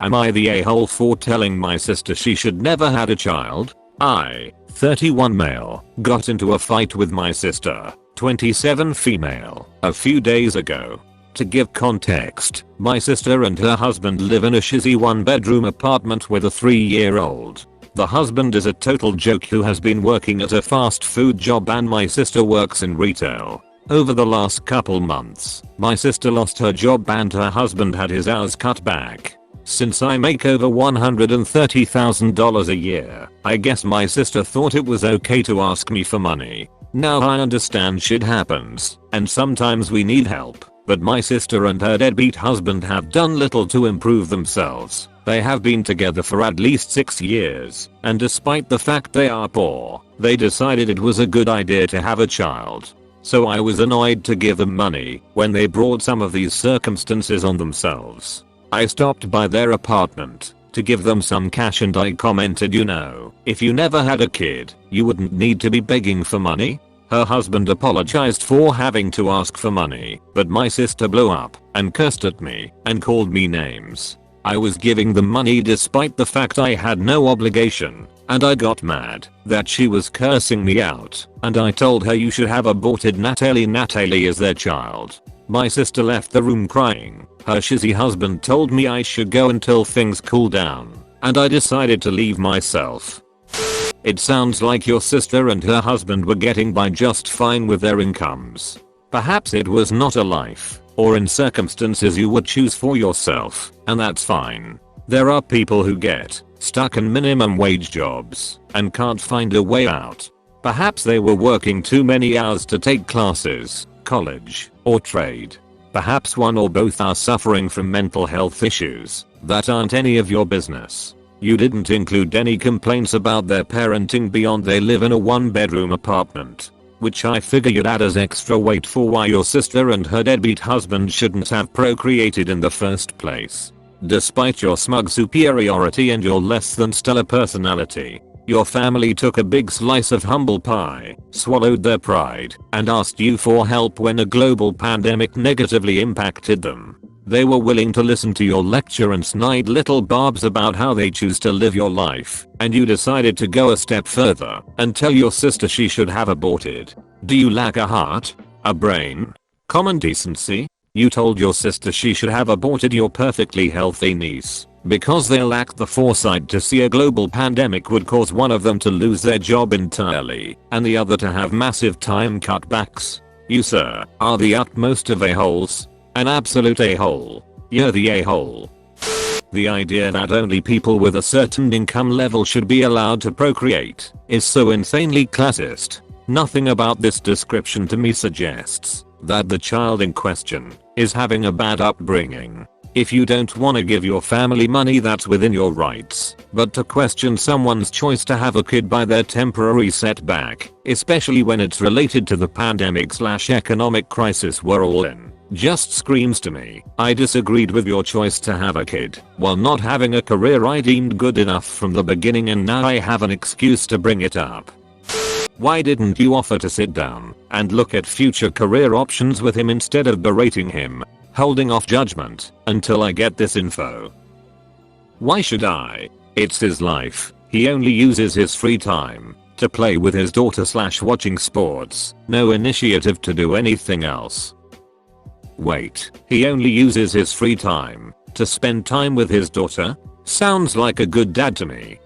Am I the a-hole for telling my sister she should never had a child? I, 31 male, got into a fight with my sister, 27 female, a few days ago. To give context, my sister and her husband live in a shizzy 1-bedroom apartment with a 3-year-old. The husband is a total joke who has been working at a fast food job and my sister works in retail. Over the last couple months, my sister lost her job and her husband had his hours cut back. Since I make over $130,000 a year, I guess my sister thought it was okay to ask me for money. Now I understand shit happens, and sometimes we need help, but my sister and her deadbeat husband have done little to improve themselves. They have been together for at least 6 years, and despite the fact they are poor, they decided it was a good idea to have a child. So I was annoyed to give them money when they brought some of these circumstances on themselves. I stopped by their apartment to give them some cash and I commented, you know, if you never had a kid, you wouldn't need to be begging for money. Her husband apologized for having to ask for money, but my sister blew up and cursed at me and called me names. I was giving them money despite the fact I had no obligation, and I got mad that she was cursing me out, and I told her you should have aborted Natalie as their child. My sister left the room crying. Her shizzy husband told me I should go until things cool down, and I decided to leave myself. It sounds like your sister and her husband were getting by just fine with their incomes. Perhaps it was not a life or in circumstances you would choose for yourself, and that's fine. There are people who get stuck in minimum wage jobs and can't find a way out. Perhaps they were working too many hours to take classes, college, or trade. Perhaps one or both are suffering from mental health issues that aren't any of your business. You didn't include any complaints about their parenting beyond they live in a 1-bedroom apartment, which I figure you'd add as extra weight for why your sister and her deadbeat husband shouldn't have procreated in the first place. Despite your smug superiority and your less than stellar personality, your family took a big slice of humble pie, swallowed their pride, and asked you for help when a global pandemic negatively impacted them. They were willing to listen to your lecture and snide little barbs about how they choose to live your life, and you decided to go a step further and tell your sister she should have aborted. Do you lack a heart? A brain? Common decency? You told your sister she should have aborted your perfectly healthy niece because they lacked the foresight to see a global pandemic would cause one of them to lose their job entirely and the other to have massive time cutbacks. You, sir, are the utmost of a-holes. An absolute a-hole. You're the a-hole. The idea that only people with a certain income level should be allowed to procreate is so insanely classist. Nothing about this description to me suggests that the child in question is having a bad upbringing. If you don't want to give your family money, that's within your rights, but to question someone's choice to have a kid by their temporary setback, especially when it's related to the pandemic/economic crisis we're all in, just screams to me. I disagreed with your choice to have a kid while not having a career I deemed good enough from the beginning, and now I have an excuse to bring it up. Why didn't you offer to sit down and look at future career options with him instead of berating him, holding off judgment until I get this info? Why should I? It's his life. He only uses his free time to play with his daughter/watching sports. No initiative to do anything else. Wait, he only uses his free time to spend time with his daughter? Sounds like a good dad to me.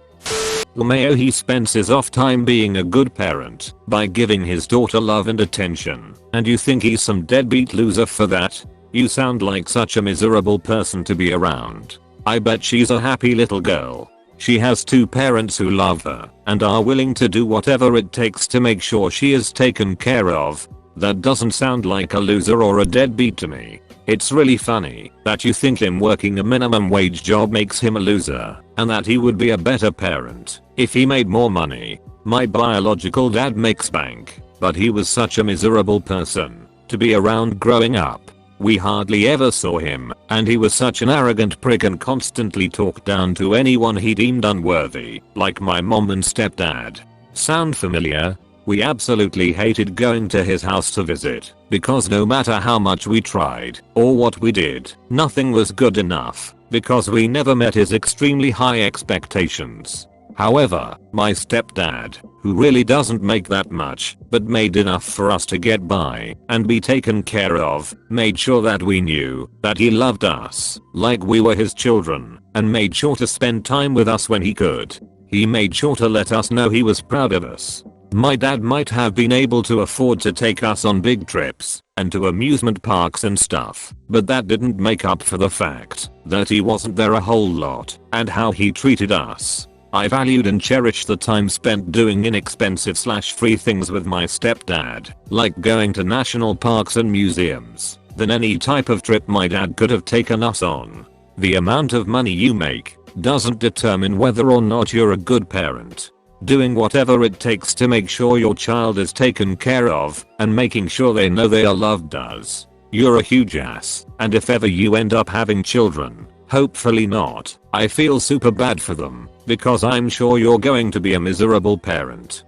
LMAO, he spends his off time being a good parent by giving his daughter love and attention, and you think he's some deadbeat loser for that? You sound like such a miserable person to be around. I bet she's a happy little girl. She has 2 parents who love her and are willing to do whatever it takes to make sure she is taken care of. That doesn't sound like a loser or a deadbeat to me. It's really funny that you think him working a minimum wage job makes him a loser, and that he would be a better parent if he made more money. My biological dad makes bank, but he was such a miserable person to be around growing up. We hardly ever saw him, and he was such an arrogant prick and constantly talked down to anyone he deemed unworthy, like my mom and stepdad. Sound familiar? We absolutely hated going to his house to visit, because no matter how much we tried or what we did, nothing was good enough. because we never met his extremely high expectations. However, my stepdad, who really doesn't make that much, but made enough for us to get by and be taken care of, made sure that we knew that he loved us like we were his children, and made sure to spend time with us when he could. He made sure to let us know he was proud of us. My dad might have been able to afford to take us on big trips and to amusement parks and stuff, but that didn't make up for the fact that he wasn't there a whole lot and how he treated us. I valued and cherished the time spent doing inexpensive / free things with my stepdad, like going to national parks and museums, than any type of trip my dad could have taken us on. The amount of money you make doesn't determine whether or not you're a good parent. Doing whatever it takes to make sure your child is taken care of and making sure they know they are loved does. You're a huge ass, and if ever you end up having children, hopefully not, I feel super bad for them, because I'm sure you're going to be a miserable parent.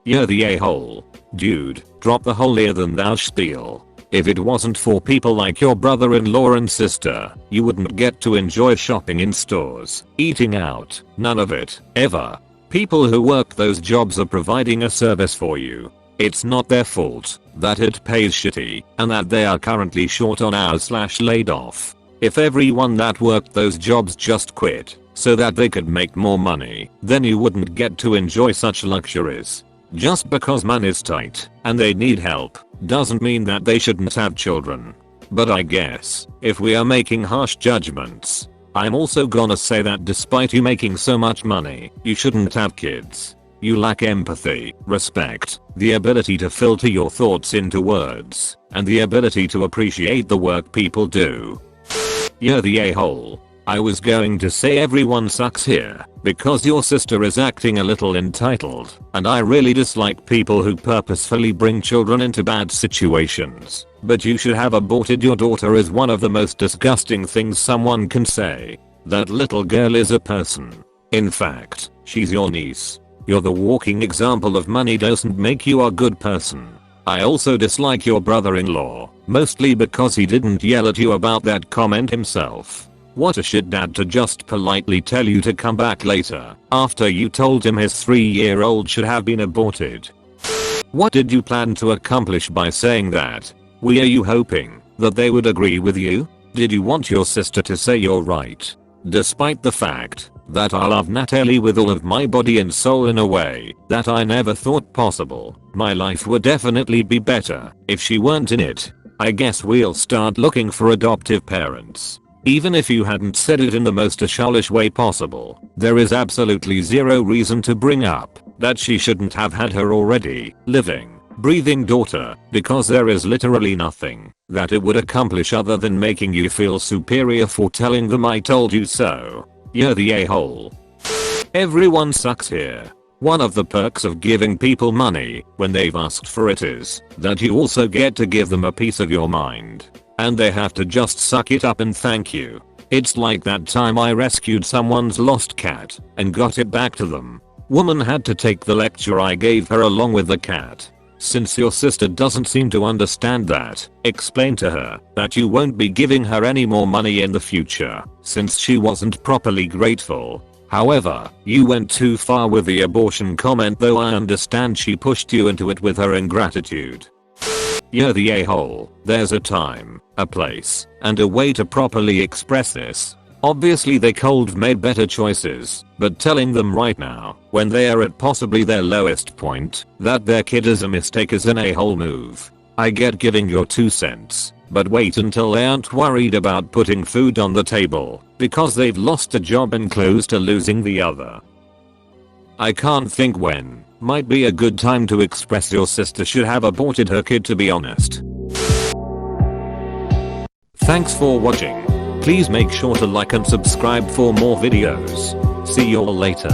You're the a-hole. Dude, drop the holier than thou spiel. If it wasn't for people like your brother-in-law and sister, you wouldn't get to enjoy shopping in stores, eating out, none of it, ever. People who work those jobs are providing a service for you. It's not their fault that it pays shitty and that they are currently short on hours / laid off. If everyone that worked those jobs just quit so that they could make more money, then you wouldn't get to enjoy such luxuries. Just because money's tight and they need help doesn't mean that they shouldn't have children. But I guess, if we are making harsh judgments, I'm also gonna say that despite you making so much money, you shouldn't have kids. You lack empathy, respect, the ability to filter your thoughts into words, and the ability to appreciate the work people do. You're the a-hole. I was going to say everyone sucks here, because your sister is acting a little entitled, and I really dislike people who purposefully bring children into bad situations. But you should have aborted your daughter is one of the most disgusting things someone can say. That little girl is a person. In fact, she's your niece. You're the walking example of money doesn't make you a good person. I also dislike your brother-in-law, mostly because he didn't yell at you about that comment himself. What a shit dad to just politely tell you to come back later, after you told him his 3-year-old should have been aborted. What did you plan to accomplish by saying that? Were you hoping that they would agree with you? Did you want your sister to say you're right? Despite the fact that I love Natalie with all of my body and soul in a way that I never thought possible, my life would definitely be better if she weren't in it. I guess we'll start looking for adoptive parents. Even if you hadn't said it in the most childish way possible, there is absolutely zero reason to bring up that she shouldn't have had her already living, breathing daughter, because there is literally nothing that it would accomplish other than making you feel superior for telling them I told you so. You're the a-hole. Everyone sucks here. One of the perks of giving people money when they've asked for it is that you also get to give them a piece of your mind. And they have to just suck it up and thank you. It's like that time I rescued someone's lost cat and got it back to them. Woman had to take the lecture I gave her along with the cat. Since your sister doesn't seem to understand that, explain to her that you won't be giving her any more money in the future, since she wasn't properly grateful. However, you went too far with the abortion comment, though I understand she pushed you into it with her ingratitude. You're the a-hole. There's a time, a place, and a way to properly express this. Obviously they could've made better choices, but telling them right now, when they are at possibly their lowest point, that their kid is a mistake is an a-hole move. I get giving your 2 cents, but wait until they aren't worried about putting food on the table, because they've lost a job and close to losing the other. I can't think when might be a good time to express your sister should have aborted her kid, to be honest. Thanks for watching. Please make sure to like and subscribe for more videos. See you all later.